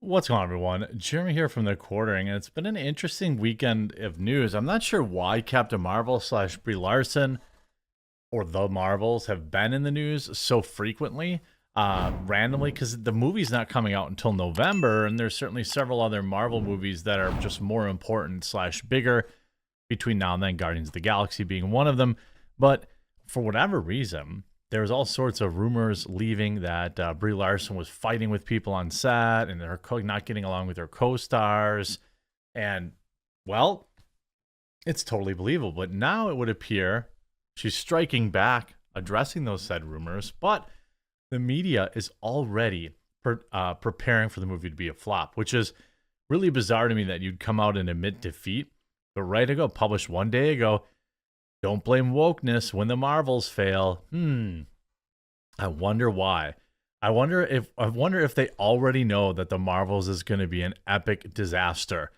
What's going on, everyone? Jeremy here from The Quartering, and it's been an interesting weekend of news. I'm not sure why Captain Marvel slash Brie Larson or the Marvels have been in the news so frequently, randomly, because the movie's not coming out until November, and there's certainly several other Marvel movies that are just more important slash bigger between now and then, Guardians of the Galaxy being one of them. But for whatever reason, there's all sorts of rumors leaving that Brie Larson was fighting with people on set and her not getting along with her co-stars. And, well, it's totally believable. But now it would appear she's striking back, addressing those said rumors. But the media is already preparing for the movie to be a flop, which is really bizarre to me that you'd come out and admit defeat. But right ago, published one day ago, don't blame wokeness when the Marvels fail. I wonder why. I wonder if they already know that the Marvels is going to be an epic disaster.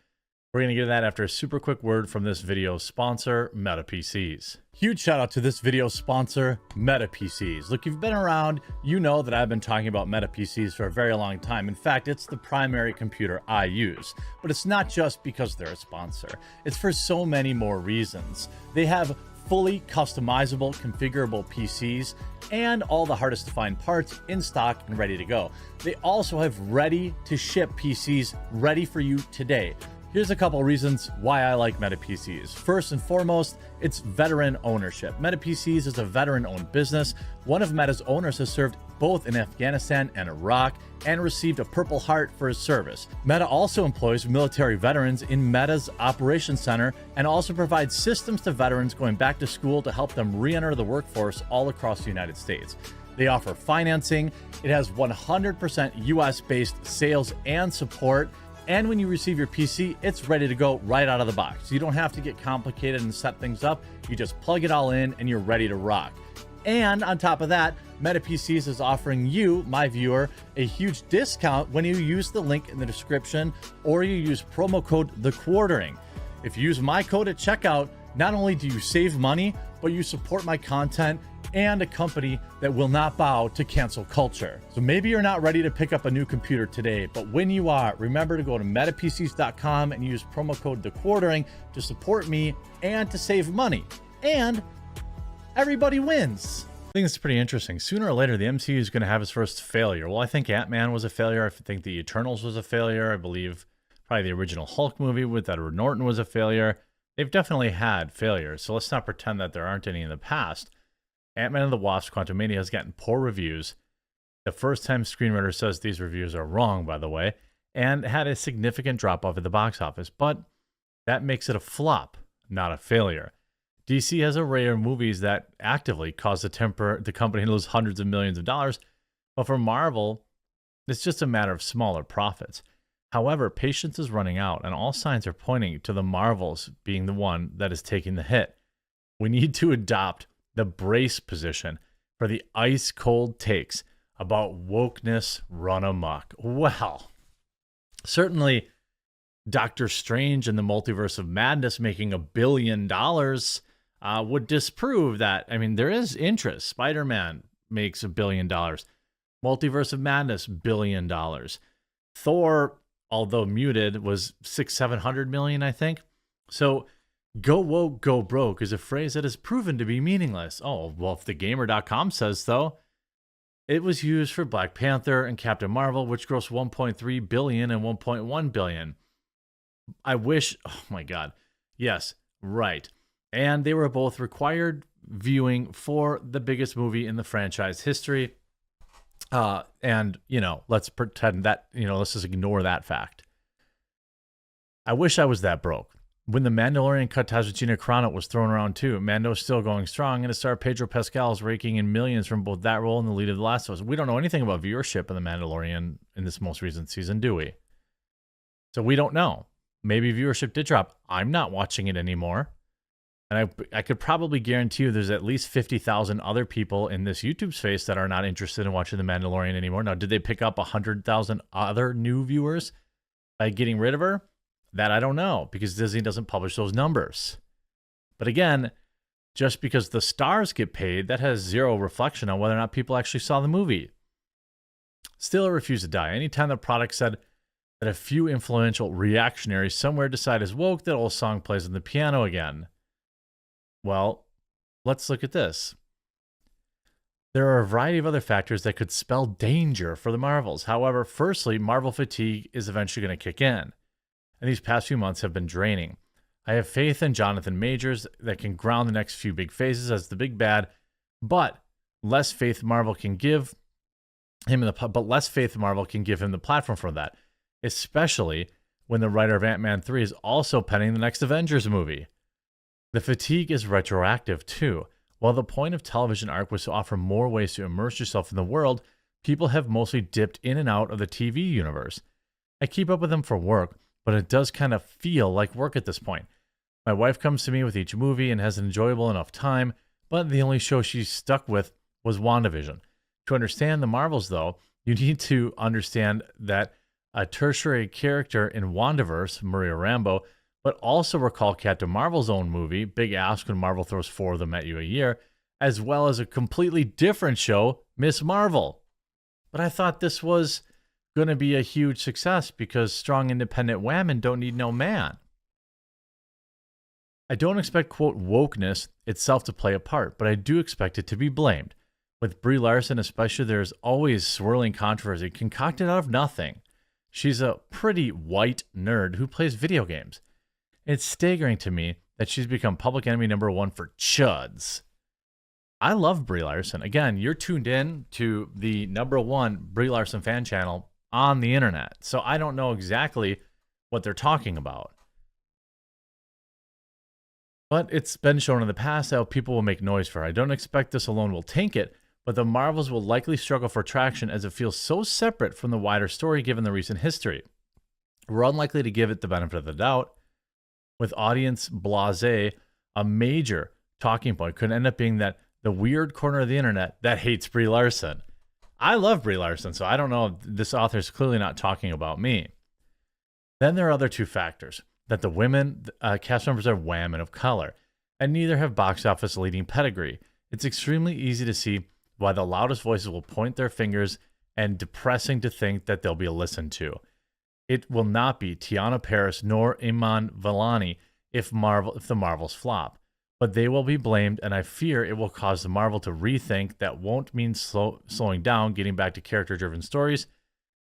We're going to get to that after a super quick word from this video's sponsor, Meta PCs. Huge shout out to this video's sponsor, Meta PCs. Look, you've been around, you know that I've been talking about Meta PCs for a very long time. In fact, it's the primary computer I use. But it's not just because they're a sponsor. It's for so many more reasons. They have fully customizable, configurable PCs and all the hardest to find parts in stock and ready to go. They also have ready to ship PCs ready for you today. Here's a couple reasons why I like Meta PCs. First and foremost, it's veteran ownership. Meta PCs is a veteran-owned business. One of Meta's owners has served both in Afghanistan and Iraq and received a Purple Heart for his service. Meta also employs military veterans in Meta's operations center and also provides systems to veterans going back to school to help them re-enter the workforce all across the United States. They offer financing. It has 100% US-based sales and support. And when you receive your PC, it's ready to go right out of the box. You don't have to get complicated and set things up. You just plug it all in and you're ready to rock. And on top of that, Meta PCs is offering you, my viewer, a huge discount when you use the link in the description or you use promo code TheQuartering. If you use my code at checkout, not only do you save money, but you support my content and a company that will not bow to cancel culture. So maybe you're not ready to pick up a new computer today, but when you are, remember to go to metapcs.com and use promo code TheQuartering to support me and to save money. And everybody wins. I think it's pretty interesting. Sooner or later, the MCU is going to have its first failure. Well, I think Ant-Man was a failure. I think the Eternals was a failure. I believe probably the original Hulk movie with Edward Norton was a failure. They've definitely had failures, so let's not pretend that there aren't any in the past. Ant-Man and the Wasp: Quantumania has gotten poor reviews. The first-time screenwriter says these reviews are wrong, by the way, and had a significant drop-off at the box office, but that makes it a flop, not a failure. DC has a array of movies that actively cause the company to lose hundreds of millions of dollars, but for Marvel, it's just a matter of smaller profits. However, patience is running out, and all signs are pointing to the Marvels being the one that is taking the hit. We need to adopt the brace position for the ice-cold takes about wokeness run amok. Well, certainly Doctor Strange and the Multiverse of Madness making $1 billion would disprove that. I mean, there is interest. Spider-Man makes $1 billion. Multiverse of Madness, $1 billion. Thor, although muted, was 700 million, I think. So go woke, go broke is a phrase that is proven to be meaningless. Oh, well, if thegamer.com says so. It was used for Black Panther and Captain Marvel, which grossed 1.3 billion and 1.1 billion. I wish, oh my God. Yes, right. And they were both required viewing for the biggest movie in the franchise history. And, let's pretend that, let's just ignore that fact. I wish I was that broke. When The Mandalorian cut ties with Gina Carano was thrown around too, Mando's still going strong, and its star Pedro Pascal is raking in millions from both that role and the lead of The Last of Us. We don't know anything about viewership of The Mandalorian in this most recent season, do we? So we don't know. Maybe viewership did drop. I'm not watching it anymore. And I could probably guarantee you there's at least 50,000 other people in this YouTube space that are not interested in watching The Mandalorian anymore. Now, did they pick up 100,000 other new viewers by getting rid of her? That I don't know, because Disney doesn't publish those numbers. But again, just because the stars get paid, that has zero reflection on whether or not people actually saw the movie. Still, it refused to die. Anytime the product said, that a few influential reactionaries somewhere decide is woke that old song plays on the piano again. Well, let's look at this. There are a variety of other factors that could spell danger for the Marvels. However, firstly, Marvel fatigue is eventually going to kick in, and these past few months have been draining. I have faith in Jonathan Majors that can ground the next few big phases as the big bad, but less faith Marvel can give him the platform for that, especially when the writer of Ant-Man 3 is also penning the next Avengers movie. The fatigue is retroactive too. While the point of television arc was to offer more ways to immerse yourself in the world, people have mostly dipped in and out of the TV universe. I keep up with them for work, but it does kind of feel like work at this point. My wife comes to me with each movie and has an enjoyable enough time, but the only show she's stuck with was WandaVision. To understand the Marvels, though, you need to understand that a tertiary character in WandaVerse, Maria Rambeau, but also recall Captain Marvel's own movie, Big Ask when Marvel throws 4 of them at you a year, as well as a completely different show, Miss Marvel. But I thought this was going to be a huge success because strong independent women don't need no man. I don't expect, quote, wokeness itself to play a part, but I do expect it to be blamed. With Brie Larson especially, there's always swirling controversy concocted out of nothing. She's a pretty white nerd who plays video games. It's staggering to me that she's become public enemy number 1 for chuds. I love Brie Larson. Again, you're tuned in to the number 1 Brie Larson fan channel on the internet, so I don't know exactly what they're talking about. But it's been shown in the past how people will make noise for her. I don't expect this alone will tank it, but the Marvels will likely struggle for traction as it feels so separate from the wider story given the recent history. We're unlikely to give it the benefit of the doubt. With audience blasé, a major talking point could end up being that the weird corner of the internet that hates Brie Larson. I love Brie Larson, so I don't know. This author is clearly not talking about me. Then there are other 2 factors. That the women cast members are women of color, and neither have box office leading pedigree. It's extremely easy to see why the loudest voices will point their fingers and depressing to think that they'll be listened to. It will not be Teyonah Parris nor Iman Vellani if the Marvels flop, but they will be blamed, and I fear it will cause the Marvel to rethink that won't mean slowing down, getting back to character-driven stories,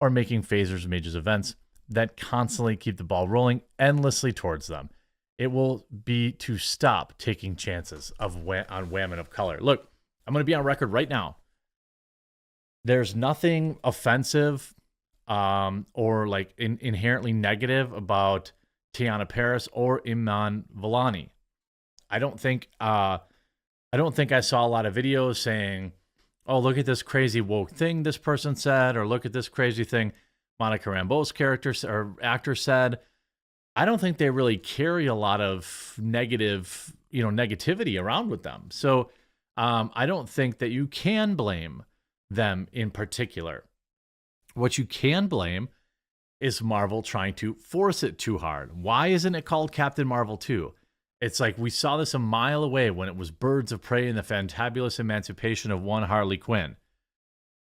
or making phasers major events that constantly keep the ball rolling endlessly towards them. It will be to stop taking chances on women of color. Look, I'm going to be on record right now. There's nothing offensive or like inherently negative about Teyonah Parris or Iman Vellani. I don't think I saw a lot of videos saying, "Oh, look at this crazy woke thing this person said," or "Look at this crazy thing Monica Rambeau's character or actor said." I don't think they really carry a lot of negativity around with them. So I don't think that you can blame them in particular. What you can blame is Marvel trying to force it too hard. Why isn't it called Captain Marvel 2? It's like we saw this a mile away when it was Birds of Prey and the Fantabulous Emancipation of One Harley Quinn,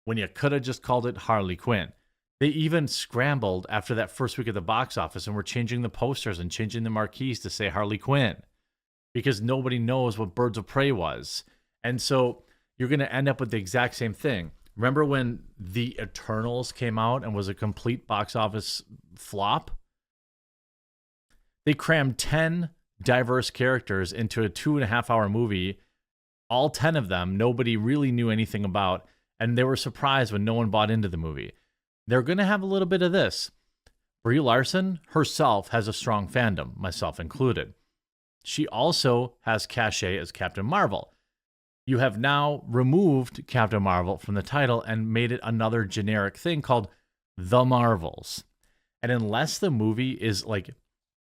when you could have just called it Harley Quinn. They even scrambled after that first week at the box office and were changing the posters and changing the marquees to say Harley Quinn because nobody knows what Birds of Prey was. And so you're going to end up with the exact same thing. Remember when The Eternals came out and was a complete box office flop? They crammed 10 diverse characters into a 2.5-hour movie. All 10 of them, nobody really knew anything about, and they were surprised when no one bought into the movie. They're going to have a little bit of this. Brie Larson herself has a strong fandom, myself included. She also has cachet as Captain Marvel. You have now removed Captain Marvel from the title and made it another generic thing called The Marvels. And unless the movie is like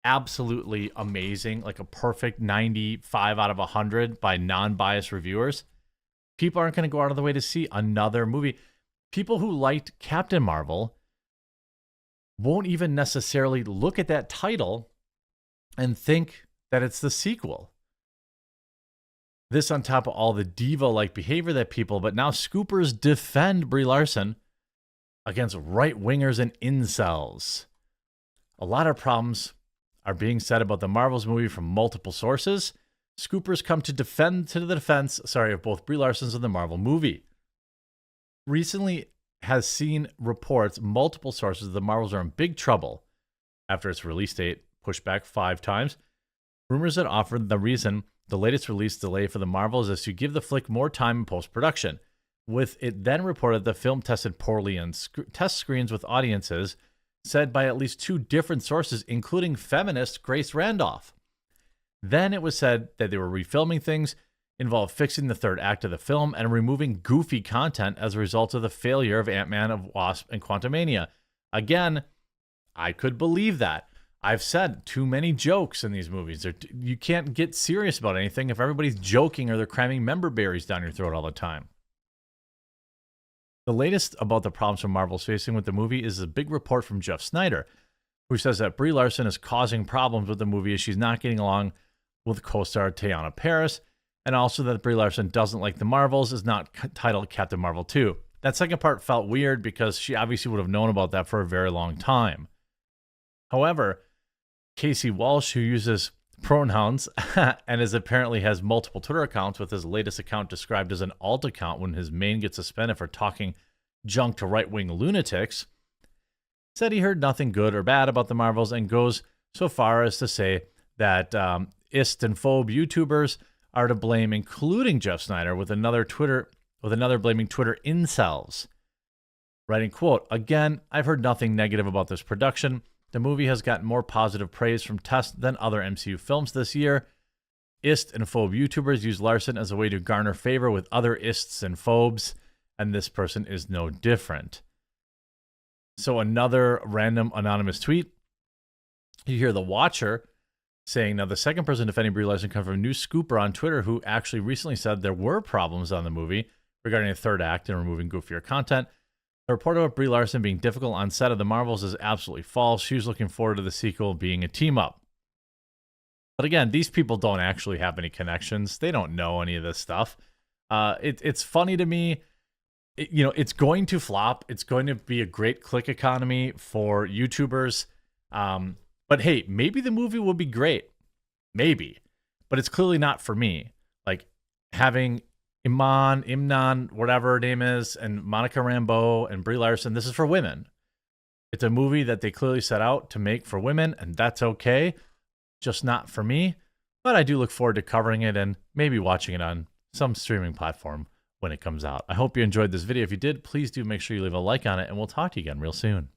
absolutely amazing, like a perfect 95 out of 100 by non-biased reviewers, people aren't going to go out of the way to see another movie. People who liked Captain Marvel won't even necessarily look at that title and think that it's the sequel. This on top of all the diva-like behavior that people, but now scoopers defend Brie Larson against right-wingers and incels. A lot of problems are being said about the Marvels movie from multiple sources. Scoopers come to the defense of both Brie Larson's and the Marvel movie. Recently has seen reports, multiple sources, the Marvels are in big trouble after its release date pushed back 5 times. Rumors had offered the reason the latest release delay for the Marvels is to give the flick more time in post-production, with it then reported the film tested poorly on test screens with audiences, said by at least 2 different sources, including feminist Grace Randolph. Then it was said that they were refilming things, involved fixing the 3rd act of the film, and removing goofy content as a result of the failure of Ant-Man, of Wasp, and Quantumania. Again, I could believe that. I've said too many jokes in these movies. You can't get serious about anything if everybody's joking or they're cramming member berries down your throat all the time. The latest about the problems from Marvel's facing with the movie is a big report from Jeff Snyder, who says that Brie Larson is causing problems with the movie as she's not getting along with co-star Teyonah Parris, and also that Brie Larson doesn't like the Marvels, is not titled Captain Marvel 2. That second part felt weird because she obviously would have known about that for a very long time. However, Casey Walsh, who uses pronouns and apparently has multiple Twitter accounts, with his latest account described as an alt account when his main gets suspended for talking junk to right-wing lunatics, said he heard nothing good or bad about the Marvels and goes so far as to say that ist and phobe YouTubers are to blame, including Jeff Snyder, with another blaming Twitter incels. Writing, quote, "Again, I've heard nothing negative about this production. The movie has gotten more positive praise from tests than other MCU films this year. Ist and phobe YouTubers use Larson as a way to garner favor with other ists and phobes, and this person is no different." So another random anonymous tweet. You hear The Watcher saying, now the second person defending Brie Larson comes from a new scooper on Twitter who actually recently said there were problems on the movie regarding the 3rd act and removing goofier content. The report about Brie Larson being difficult on set of the Marvels is absolutely false. She was looking forward to the sequel being a team-up. But again, these people don't actually have any connections. They don't know any of this stuff. It's funny to me. It's going to flop. It's going to be a great click economy for YouTubers. But hey, maybe the movie will be great. Maybe. But it's clearly not for me. Like having Imnan, whatever her name is, and Monica Rambeau and Brie Larson, this is for women. It's a movie that they clearly set out to make for women, and that's okay. Just not for me. But I do look forward to covering it and maybe watching it on some streaming platform when it comes out. I hope you enjoyed this video. If you did, please do make sure you leave a like on it, and we'll talk to you again real soon.